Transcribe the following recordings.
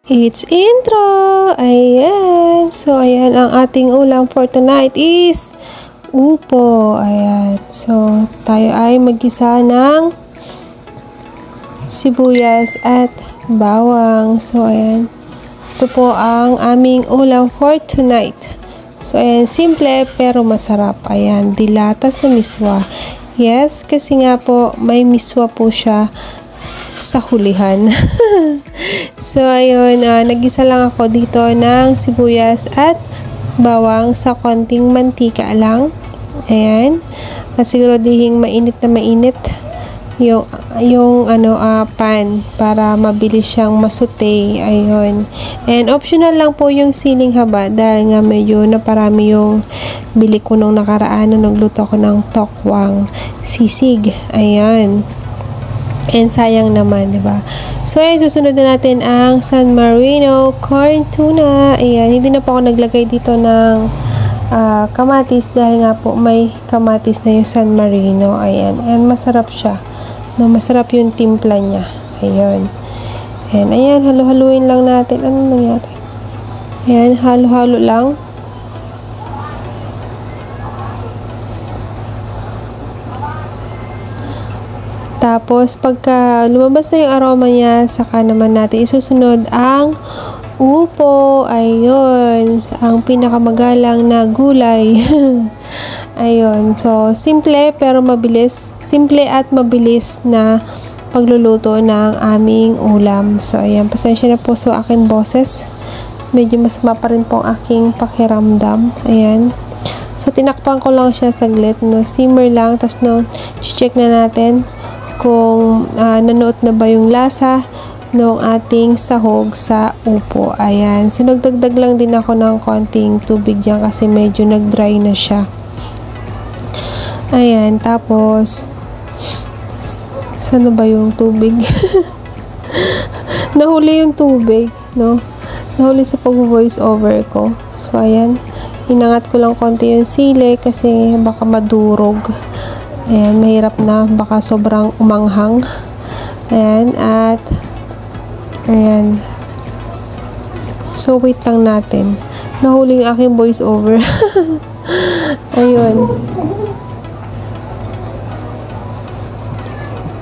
It's intro! Ayan. So, ayan. Ang ating ulam for tonight is upo. Ayan. So, tayo ay mag-isa ng sibuyas at bawang. So, ayan. Ito po ang aming ulam for tonight. So, ayan. Simple pero masarap. Ayan. Dilata sa miswa. Yes, kasi nga po may miswa po siya sa hulihan. So, ayun, nag-isa lang ako dito ng sibuyas at bawang sa konting mantika lang. Ayan. Siguro mainit na mainit yung pan para mabilis siyang masute. Ayun. And optional lang po yung siling haba dahil nga medyo naparami yung bili ko nung nakaraan nung nagluto ko ng tokwang sisig. Ayan. And sayang naman, di ba? So, ayan, susunod na natin ang San Marino corn tuna. Ayan, hindi na po ako naglagay dito ng kamatis dahil nga po may kamatis na yung San Marino. Ayan, and masarap siya. No, masarap yung timpla niya. Ayan. And ayan, halo-haluin lang natin. Ano nangyari? Ayan, halo-halo lang. Tapos, pagka lumabas na yung aroma niya, saka naman natin isusunod ang upo. Ayun. Ang pinakamagalang na gulay. Ayun. So, simple pero mabilis. Simple at mabilis na pagluluto ng aming ulam. So, ayan. Pasensya na po sa aking boses. Medyo masama pa rin po ang aking pakiramdam. Ayan. So, tinakpan ko lang siya saglit. No? Simmer lang. Tapos, check na natin kung nanuot na ba yung lasa ng ating sahog sa upo. Ayan. So, nagdagdag lang din ako ng konting tubig dyan kasi medyo nag-dry na siya. Ayan. Tapos, saan ba yung tubig? Nahuli yung tubig, no? Nahuli sa pag-voice over ko. So, ayan. Inangat ko lang konti yung sili kasi baka madurog. Ayan, mahirap na. Baka sobrang umanghang. Ayan, at ayan. So, wait lang natin. Nahuli yung aking voice over. Ayun.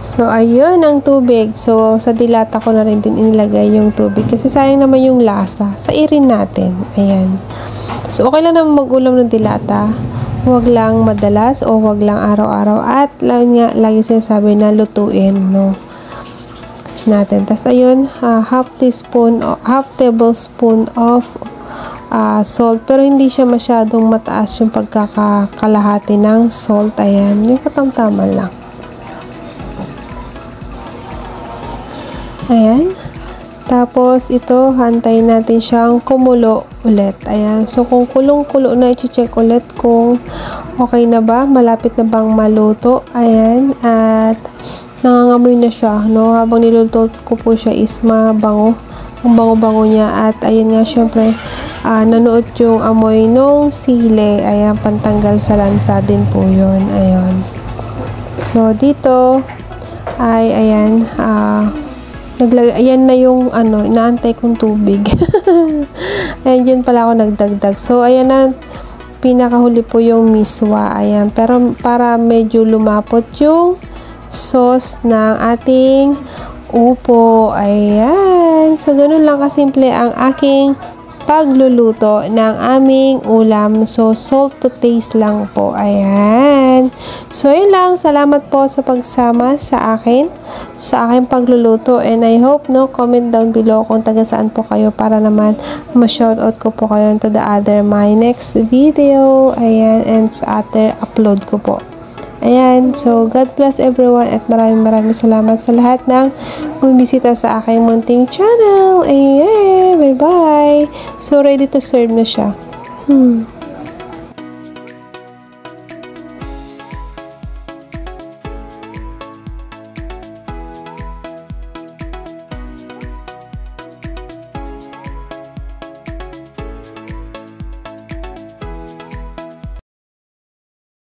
So, ayun ang tubig. So, sa dilata ko na rin din inilagay yung tubig. Kasi sayang naman yung lasa. Sa irin natin. Ayan. So, okay lang naman mag-ulam ng dilata. Huwag lang madalas o huwag lang araw-araw. At lagi sinasabi na lutuin, no? Natin. Tapos, ayun, half tablespoon of salt. Pero hindi siya masyadong mataas yung pagkakakalahati ng salt. Ayan. Yung katamtaman lang. Ayan. Tapos, ito, hantayin natin siyang kumulo ulit. Ayan. So, kung kulong-kulo na, i-check ulit kung okay na ba, malapit na bang maluto. Ayan. At, nangangamoy na siya, no? Habang niluto ko po siya is mabango. Ang bango-bango niya. At, ayan nga, syempre, nanuot yung amoy nung sili. Ayan, pantanggal sa lansa din po yun. Ayan. So, dito, ayan, ayan na yung inaantay kong tubig. Ayan, dyan pala ako nagdagdag. So, ayan na, pinakahuli po yung miswa. Ayan, pero para medyo lumapot yung sauce ng ating upo. Ayan. So, ganun lang kasimple ang aking pagluluto ng aming ulam. So, salt to taste lang po. Ayan. So, yun lang. Salamat po sa pagsama sa akin, sa aking pagluluto. And I hope, no, comment down below kung taga saan po kayo para naman ma-shoutout ko po kayo to the my next video. Ayan. And sa other upload ko po. Ayan. So, God bless everyone at maraming salamat sa lahat ng bumisita sa aking munting channel. Ayan. Bye-bye. So, ready to serve na siya.